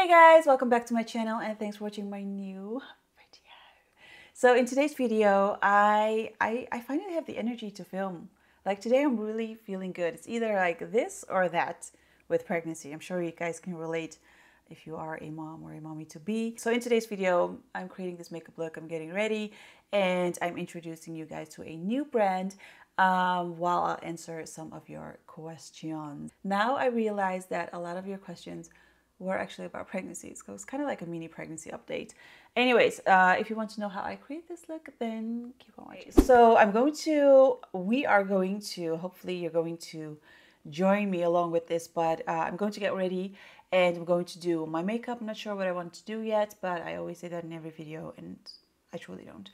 Hey guys, welcome back to my channel and thanks for watching my new video. So in today's video, I finally have the energy to film. Like today I'm really feeling good. It's either like this or that with pregnancy. I'm sure you guys can relate if you are a mom or a mommy to be. So in today's video, I'm creating this makeup look, I'm getting ready, and I'm introducing you guys to a new brand while I'll answer some of your questions. Now I realize that a lot of your questions were actually about pregnancies, so it's kind of like a mini pregnancy update. Anyways, if you want to know how I create this look, then keep on watching. So we are going to, hopefully you're going to join me along with this, but I'm going to get ready and I'm going to do my makeup. I'm not sure what I want to do yet, but I always say that in every video and I truly don't.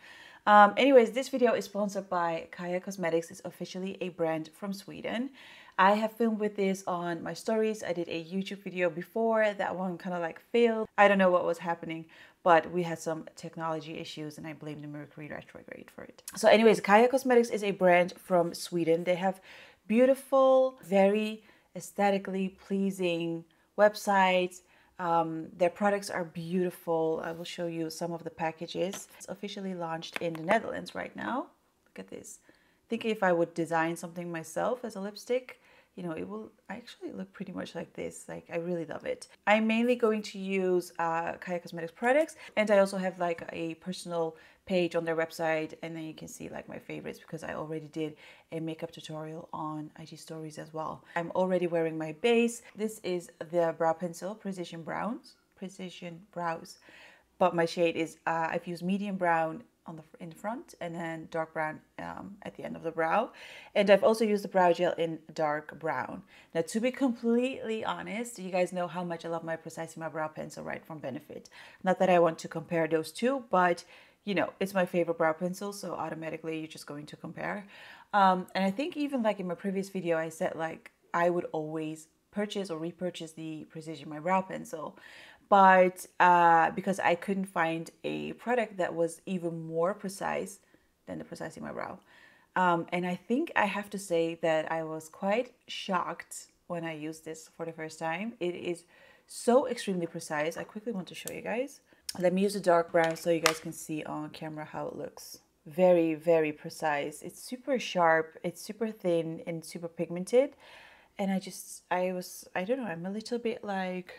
Anyways, this video is sponsored by Kaja Cosmetics. It's officially a brand from Sweden. I have filmed with this on my stories. I did a YouTube video before. That one kind of like failed. I don't know what was happening, but we had some technology issues and I blame the Mercury retrograde for it. So anyways, Kaja Cosmetics is a brand from Sweden. They have beautiful, very aesthetically pleasing websites. Their products are beautiful. I will show you some of the packages. It's officially launched in the Netherlands right now. Look at this. Thinking if I would design something myself as a lipstick, you know, it will actually look pretty much like this. Like, I really love it. I'm mainly going to use Kaja Cosmetics products, and I also have like a personal page on their website, and then you can see like my favorites because I already did a makeup tutorial on IG stories as well. I'm already wearing my base. This is the brow pencil, Precision Brows, but my shade is I've used medium brown in the front and then dark brown at the end of the brow, and I've also used the brow gel in dark brown. Now, to be completely honest, you guys know how much I love my Precisely My Brow Pencil right from Benefit. Not that I want to compare those two, but you know, it's my favorite brow pencil, so automatically you're just going to compare. And I think even like in my previous video, I said like I would always purchase or repurchase the Precision My Brow Pencil. But because I couldn't find a product that was even more precise than the Precisely My Brow. And I think I have to say that I was quite shocked when I used this for the first time. It is so extremely precise. I quickly want to show you guys. Let me use a dark brown so you guys can see on camera how it looks. Very, very precise. It's super sharp, it's super thin and super pigmented. And I don't know, I'm a little bit like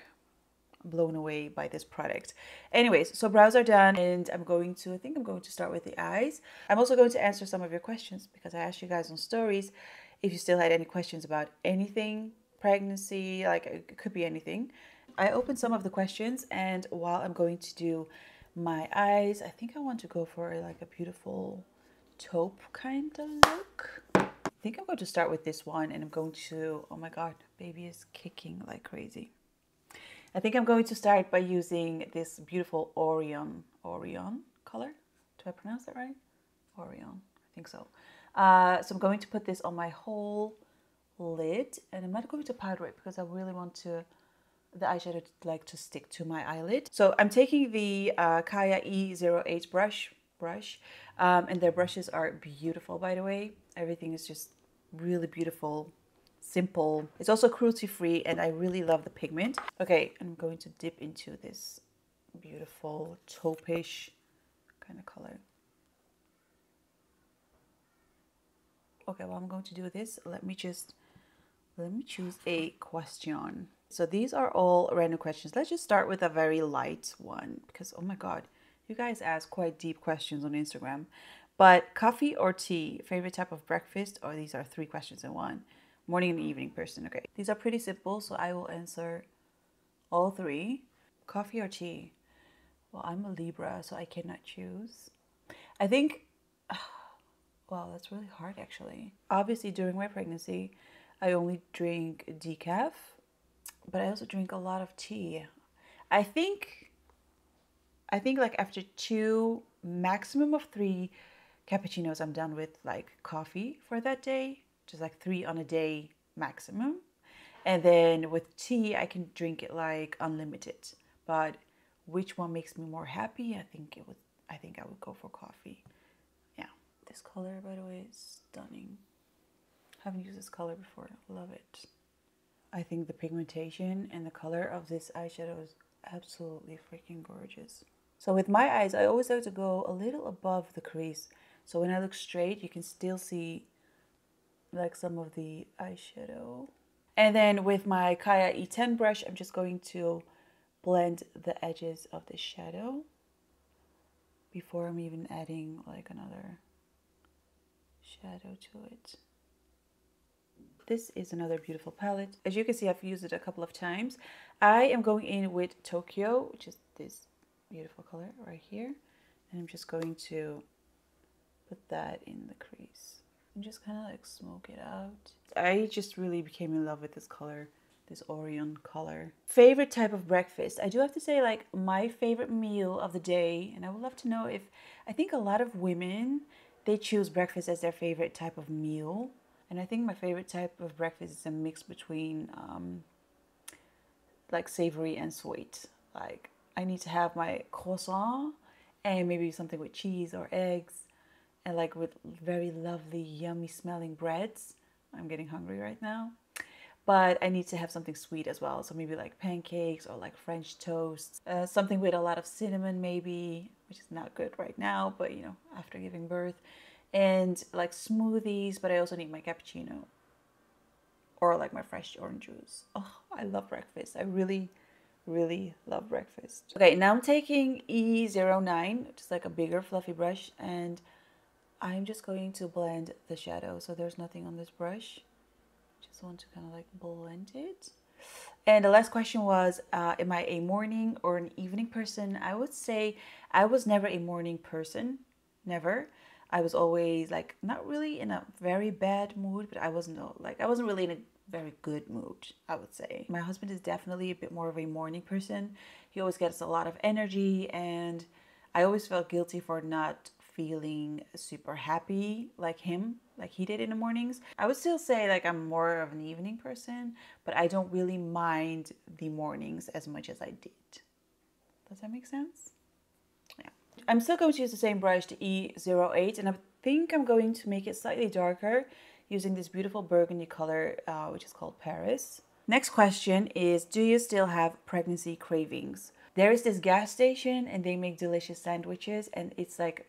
blown away by this product. Anyways, so brows are done and I think I'm going to start with the eyes. I'm also going to answer some of your questions because I asked you guys on stories if you still had any questions about anything, pregnancy, like it could be anything. I opened some of the questions, and while I'm going to do my eyes, I think I want to go for like a beautiful taupe kind of look. I think I'm going to start with this one, and I'm going to, oh my god, baby is kicking like crazy. I think I'm going to start by using this beautiful Orion color. Do I pronounce that right? Orion, I think so. So I'm going to put this on my whole lid, and I'm not going to powder it because I really want the eyeshadow to stick to my eyelid. So I'm taking the Kaja E08 brush, and their brushes are beautiful, by the way. Everything is just really beautiful, simple. It's also cruelty-free, and I really love the pigment. Okay, I'm going to dip into this beautiful taupe-ish kind of color. Okay, well, I'm going to do this. Let me choose a question. So these are all random questions. Let's just start with a very light one because, oh my god, you guys ask quite deep questions on Instagram. But coffee or tea, favorite type of breakfast, or these are 3 questions in one. Morning and evening person. Okay, these are pretty simple, so I will answer all 3. Coffee or tea? Well, I'm a Libra, so I cannot choose. I think, well, that's really hard actually. Obviously, during my pregnancy, I only drink decaf, but I also drink a lot of tea. I think like after 2, maximum of 3 cappuccinos, I'm done with like coffee for that day. Just like 3 on a day maximum. And then with tea, I can drink it like unlimited. But which one makes me more happy? I think I would go for coffee. Yeah. This color, by the way, is stunning. Haven't used this color before. Love it. I think the pigmentation and the color of this eyeshadow is absolutely freaking gorgeous. So with my eyes, I always like to go a little above the crease. So when I look straight, you can still see like some of the eyeshadow. And then with my Kaya E10 brush, I'm just going to blend the edges of the shadow before I'm even adding like another shadow to it. This is another beautiful palette. As you can see, I've used it a couple of times. I am going in with Tokyo, which is this beautiful color right here. And I'm just going to put that in the crease and just kind of like smoke it out. I just really became in love with this color, this Orion color. Favorite type of breakfast. I do have to say, like, my favorite meal of the day, and I would love to know if, I think a lot of women, they choose breakfast as their favorite type of meal. And I think my favorite type of breakfast is a mix between like savory and sweet. Like, I need to have my croissant and maybe something with cheese or eggs, and like with very lovely yummy smelling breads. I'm getting hungry right now. But I need to have something sweet as well. So maybe like pancakes or like French toast. Something with a lot of cinnamon maybe, which is not good right now, but you know, after giving birth. And like smoothies, but I also need my cappuccino. Or like my fresh orange juice. Oh, I love breakfast. I really, really love breakfast. Okay, now I'm taking E09, which is like a bigger fluffy brush, and I'm just going to blend the shadow. So there's nothing on this brush. Just want to kind of like blend it. And the last question was, am I a morning or an evening person? I would say I was never a morning person. Never. I was always like not really in a very bad mood, but I wasn't really in a very good mood, I would say. My husband is definitely a bit more of a morning person. He always gets a lot of energy, and I always felt guilty for not feeling super happy like him, like he did in the mornings. I would still say like I'm more of an evening person, but I don't really mind the mornings as much as I did. Does that make sense? Yeah. I'm still going to use the same brush, the E08, and I think I'm going to make it slightly darker using this beautiful burgundy color, which is called Paris. Next question is, do you still have pregnancy cravings? There is this gas station and they make delicious sandwiches, and it's like,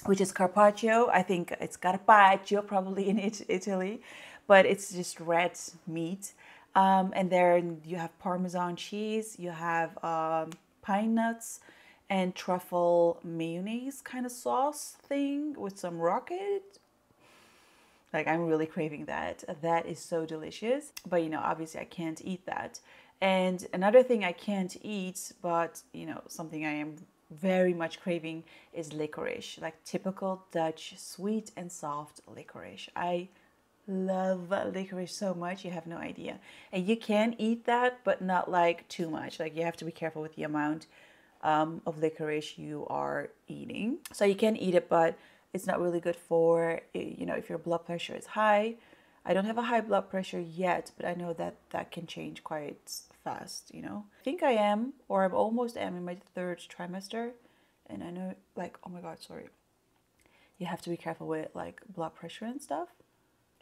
which is carpaccio. I think it's carpaccio probably in Italy, but it's just red meat. And there you have Parmesan cheese, you have pine nuts, and truffle mayonnaise kind of sauce thing with some rocket. Like, I'm really craving that. That is so delicious. But, you know, obviously I can't eat that. And another thing I can't eat, but, you know, something I am very much craving is licorice. Like typical Dutch sweet and soft licorice. I love licorice so much, you have no idea. And you can eat that, but not like too much. Like, you have to be careful with the amount of licorice you are eating. So you can eat it, but it's not really good for, you know, if your blood pressure is high. I don't have a high blood pressure yet, but I know that that can change quite fast, you know. I think I am, or I'm almost am in my 3rd trimester. And I know, like, oh my God, sorry. You have to be careful with like blood pressure and stuff.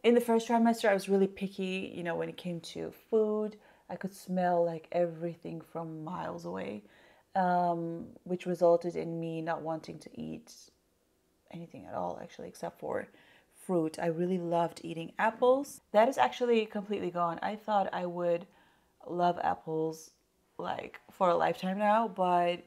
In the 1st trimester, I was really picky, you know, when it came to food. I could smell like everything from miles away, which resulted in me not wanting to eat anything at all, actually, except for fruit. I really loved eating apples. That is actually completely gone. I thought I would love apples like for a lifetime now, but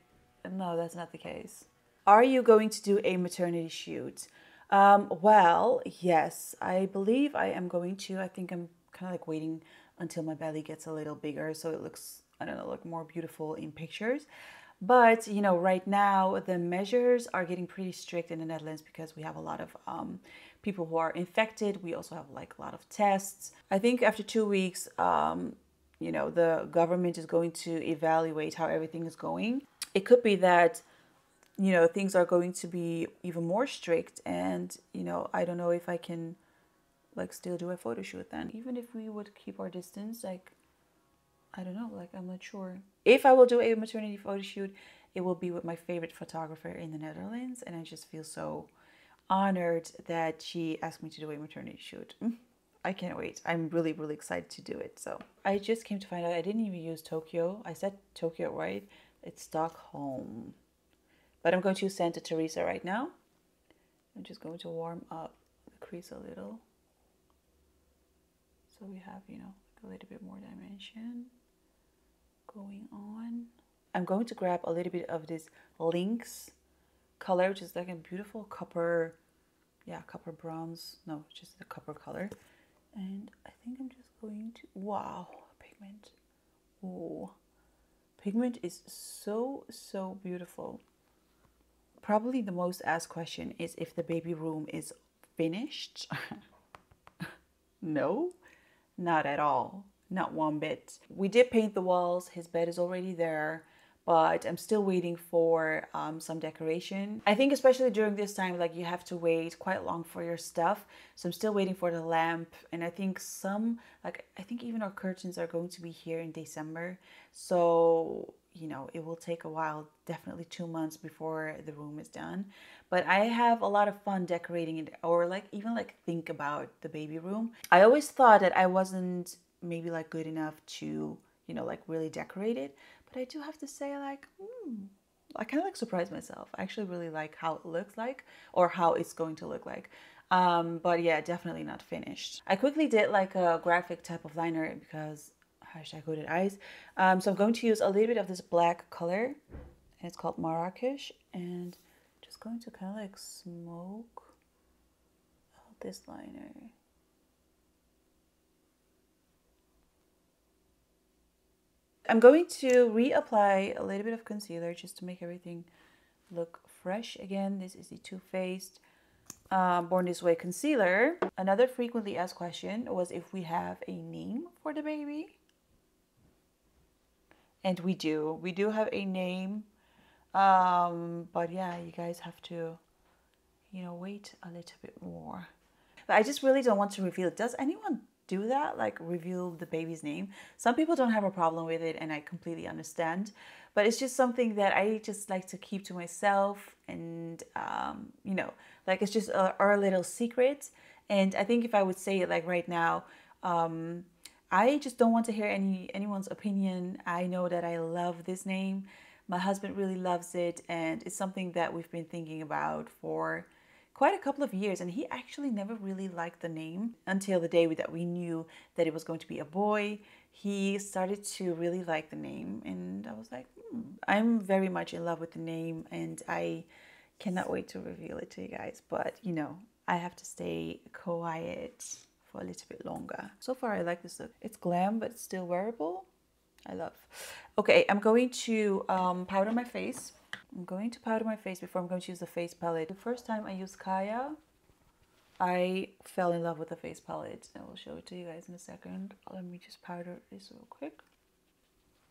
no, that's not the case. Are you going to do a maternity shoot? Well, yes, I believe I am going to. I think I'm kind of like waiting until my belly gets a little bigger so it looks, I don't know, look more beautiful in pictures. But, you know, right now the measures are getting pretty strict in the Netherlands because we have a lot of people who are infected. We also have like a lot of tests. I think after 2 weeks, you know, the government is going to evaluate how everything is going. It could be that, you know, things are going to be even more strict, and, you know, I don't know if I can like still do a photo shoot then. Even if we would keep our distance, like, I don't know, like, I'm not sure. If I will do a maternity photo shoot, it will be with my favorite photographer in the Netherlands, and I just feel so honored that she asked me to do a maternity shoot. I can't wait. I'm really, really excited to do it. So I just came to find out I didn't even use Tokyo. I said Tokyo, right? It's Stockholm. But I'm going to use Santa Teresa right now. I'm just going to warm up the crease a little. So we have, you know, a little bit more dimension going on. I'm going to grab a little bit of this Lynx color, which is like a beautiful copper, copper bronze. No, just the copper color. And I think I'm just going to, wow, pigment. Oh, pigment is so, so beautiful. Probably the most asked question is if the baby room is finished. No, not at all. Not one bit. We did paint the walls. His bed is already there, but I'm still waiting for some decoration. I think especially during this time, like you have to wait quite long for your stuff. So I'm still waiting for the lamp. And I think I think even our curtains are going to be here in December. So, you know, it will take a while, definitely 2 months before the room is done. But I have a lot of fun decorating it, or like even like think about the baby room. I always thought that I wasn't maybe like good enough to, you know, like really decorate it. But I do have to say, like, I kind of like surprise myself. I actually really like how it looks like, or how it's going to look like. But yeah, definitely not finished. I quickly did like a graphic type of liner because hashtag hooded eyes. So I'm going to use a little bit of this black color, and it's called Marrakesh, and just going to kind of like smoke out this liner. I'm going to reapply a little bit of concealer just to make everything look fresh again. This is the Too Faced Born This Way concealer. Another frequently asked question was if we have a name for the baby. And we do. We do have a name. But yeah, you guys have to, you know, wait a little bit more. But I just really don't want to reveal it. Does anyone do that? Like reveal the baby's name? Some people don't have a problem with it, and I completely understand. But it's just something that I just like to keep to myself. And, you know, like it's just our little secret. And I think if I would say it like right now, I just don't want to hear anyone's opinion. I know that I love this name. My husband really loves it, and it's something that we've been thinking about for quite a couple of years. And he actually never really liked the name until the day that we knew that it was going to be a boy. He started to really like the name, and I was like, I'm very much in love with the name, and I cannot wait to reveal it to you guys. But, you know, I have to stay quiet for a little bit longer. So far, I like this look. It's glam, but it's still wearable. I love. Okay, I'm going to powder my face. I'm going to powder my face before I'm going to use the face palette. The first time I used Kaya, I fell in love with the face palette. I will show it to you guys in a second. Let me just powder this real quick.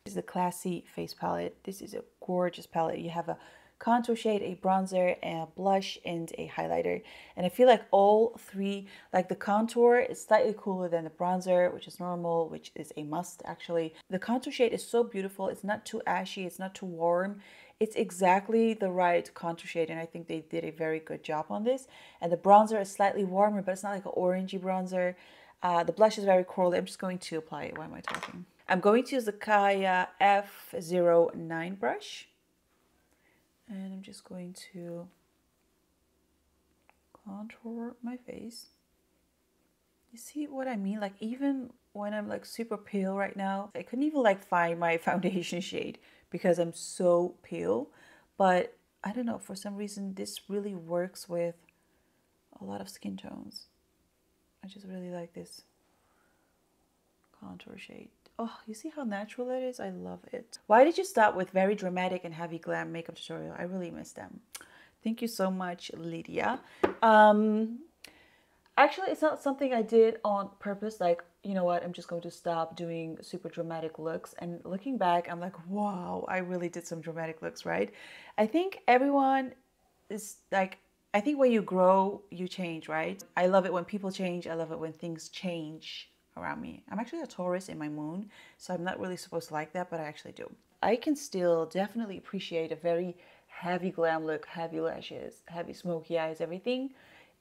This is the Classy face palette. This is a gorgeous palette. You have a contour shade, a bronzer, a blush, and a highlighter. And I feel like all three, like the contour is slightly cooler than the bronzer, which is normal, which is a must actually. The contour shade is so beautiful. It's not too ashy, it's not too warm. It's exactly the right contour shade, and I think they did a very good job on this. And the bronzer is slightly warmer, but it's not like an orangey bronzer. The blush is very corally. I'm just going to apply it. Why am I talking? I'm going to use the Kaya F09 brush. And I'm just going to contour my face. You see what I mean? Like even when I'm like super pale right now, I couldn't even like find my foundation shade because I'm so pale. But I don't know, for some reason this really works with a lot of skin tones. I just really like this contour shade. Oh, you see how natural it is? I love it. Why did you stop with very dramatic and heavy glam makeup tutorial? I really miss them. Thank you so much, Lydia. Actually, it's not something I did on purpose. Like, you know what? I'm just going to stop doing super dramatic looks. And looking back, I'm like, wow, I really did some dramatic looks, right? I think everyone is like, I think when you grow, you change, right? I love it when people change. I love it when things change around me. I'm actually a Taurus in my moon, so I'm not really supposed to like that, but I actually do. I can still definitely appreciate a very heavy glam look, heavy lashes, heavy smoky eyes, everything.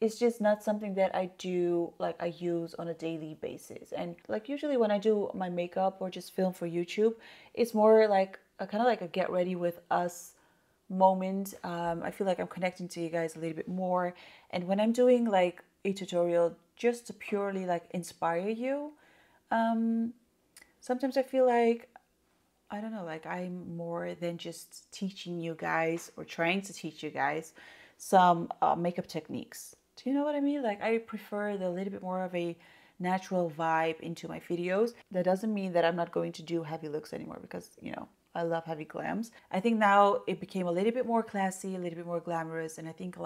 it's just not something that I do, like I use on a daily basis. And like usually when I do my makeup or just film for YouTube, it's more like a kind of like a get ready with us moment. I feel like I'm connecting to you guys a little bit more. And when I'm doing like a tutorial just to purely like inspire you, sometimes I feel like, I don't know, like I'm more than just teaching you guys or trying to teach you guys some makeup techniques. Do you know what I mean? Like I prefer the little bit more of a natural vibe into my videos. That doesn't mean that I'm not going to do heavy looks anymore because, you know, I love heavy glams. I think now it became a little bit more classy, a little bit more glamorous, and I think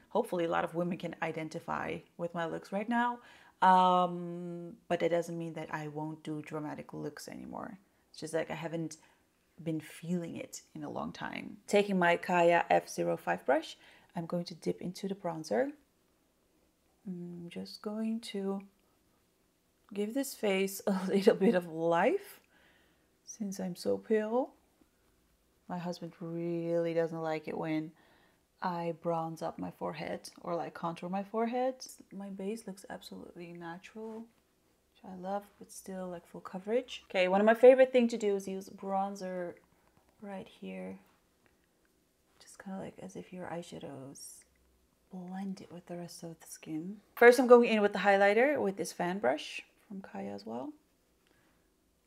hopefully a lot of women can identify with my looks right now. But that doesn't mean that I won't do dramatic looks anymore. It's just like I haven't been feeling it in a long time. Taking my Kaya F05 brush, I'm going to dip into the bronzer. I'm just going to give this face a little bit of life since I'm so pale. My husband really doesn't like it when I bronze up my forehead or like contour my forehead. My base looks absolutely natural, which I love, but still like full coverage. Okay, one of my favorite things to do is use bronzer right here. Just kind of like as if your eyeshadows blend it with the rest of the skin. First, I'm going in with the highlighter with this fan brush from Kaya as well.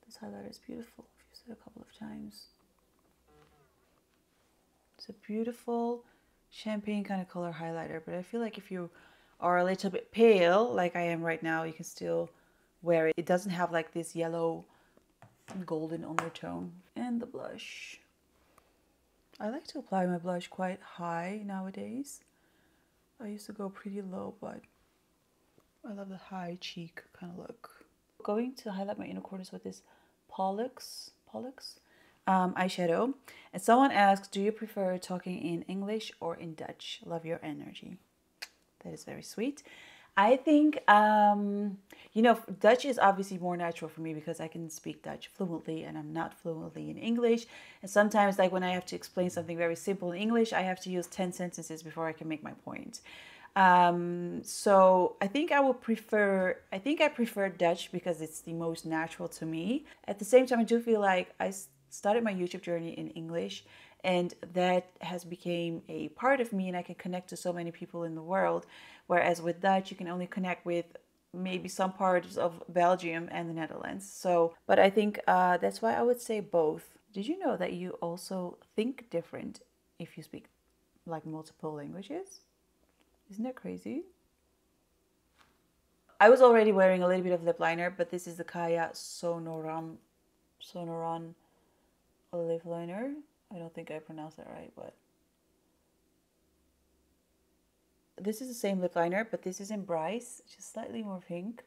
This highlighter is beautiful. I've used it a couple of times. It's a beautiful champagne kind of color highlighter, but I feel like if you are a little bit pale, like I am right now, you can still wear it. It doesn't have like this yellow golden undertone. And the blush. I like to apply my blush quite high nowadays. I used to go pretty low, but I love the high cheek kind of look. Going to highlight my inner corners with this Pollux eyeshadow. And someone asked, do you prefer talking in English or in Dutch? Love your energy. That is very sweet. I think, you know, Dutch is obviously more natural for me because I can speak Dutch fluently and I'm not fluently in English. And sometimes like when I have to explain something very simple in English, I have to use 10 sentences before I can make my point. So I think I prefer Dutch because it's the most natural to me. At the same time, I do feel like I started my YouTube journey in English and that has become a part of me and I can connect to so many people in the world. Whereas with Dutch, you can only connect with maybe some parts of Belgium and the Netherlands. So, but I think that's why I would say both. Did you know that you also think different if you speak like multiple languages? Isn't that crazy? I was already wearing a little bit of lip liner, but this is the Kaya Sonoran lip liner. I don't think I pronounced that right, but this is the same lip liner, but this is in Bryce, just slightly more pink.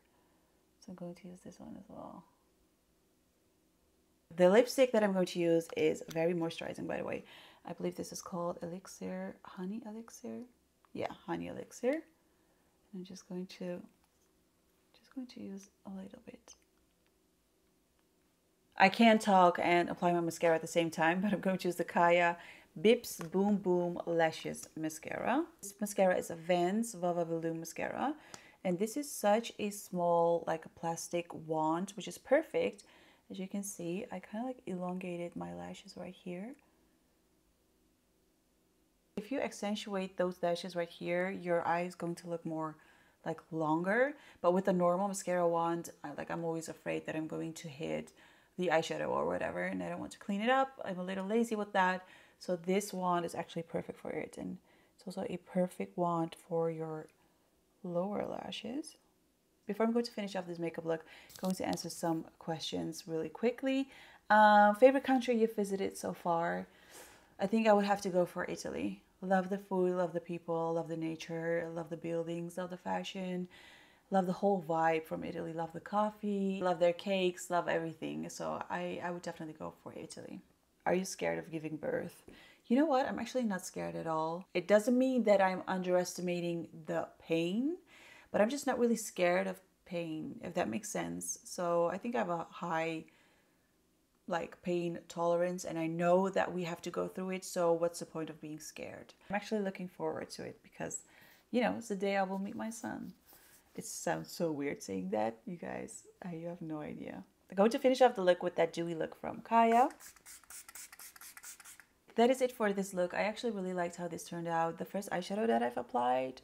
So I'm going to use this one as well. The lipstick that I'm going to use is very moisturizing, by the way. I believe this is called Elixir, Honey Elixir. Yeah, Honey Elixir. And I'm just going to use a little bit. I can't talk and apply my mascara at the same time, but I'm going to use the Kaya Bips Boom Boom Lashes Mascara. This mascara is a Vans Vava Volume Mascara. And this is such a small, like a plastic wand, which is perfect. As you can see, I kind of like elongated my lashes right here. If you accentuate those lashes right here, your eye is going to look more like longer. But with a normal mascara wand, I'm always afraid that I'm going to hit the eyeshadow or whatever, and I don't want to clean it up. I'm a little lazy with that. So this wand is actually perfect for it. And it's also a perfect wand for your lower lashes. Before I'm going to finish off this makeup look, I'm going to answer some questions really quickly. Favorite country you've visited so far? I think I would have to go for Italy. Love the food, love the people, love the nature, love the buildings, love the fashion, love the whole vibe from Italy, love the coffee, love their cakes, love everything. So I would definitely go for Italy. Are you scared of giving birth? You know what? I'm actually not scared at all. It doesn't mean that I'm underestimating the pain, but I'm just not really scared of pain, if that makes sense. So I think I have a high like pain tolerance and I know that we have to go through it. So what's the point of being scared? I'm actually looking forward to it because you know, it's the day I will meet my son. It sounds so weird saying that, you guys. I have no idea. I'm going to finish off the look with that dewy look from Kaya. That is it for this look. I actually really liked how this turned out. The first eyeshadow that I've applied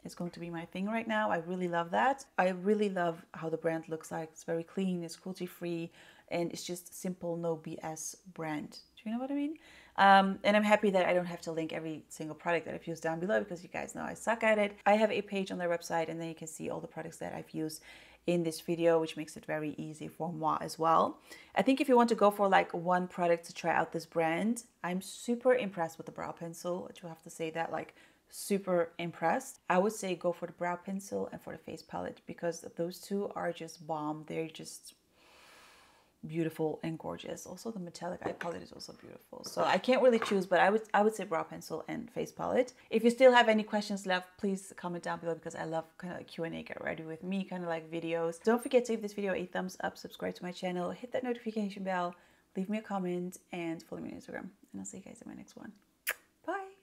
is going to be my thing right now. I really love that. I really love how the brand looks like. It's very clean, it's cruelty-free, and it's just simple, no BS brand. Do you know what I mean? And I'm happy that I don't have to link every single product that I've used down below, because you guys know I suck at it. I have a page on their website, and then you can see all the products that I've used in this video, which makes it very easy for moi as well. I think if you want to go for like one product to try out this brand, I'm super impressed with the brow pencil. I do have to say that, like, super impressed. I would say go for the brow pencil and for the face palette, because those two are just bomb. They're just beautiful and gorgeous. Also the metallic eye palette is also beautiful. So I can't really choose, but I would say brow pencil and face palette. If you still have any questions left, please comment down below, because I love kind of like Q&A, get ready with me kind of like videos. Don't forget to give this video a thumbs up, subscribe to my channel, hit that notification bell, leave me a comment, and follow me on Instagram. And I'll see you guys in my next one. Bye.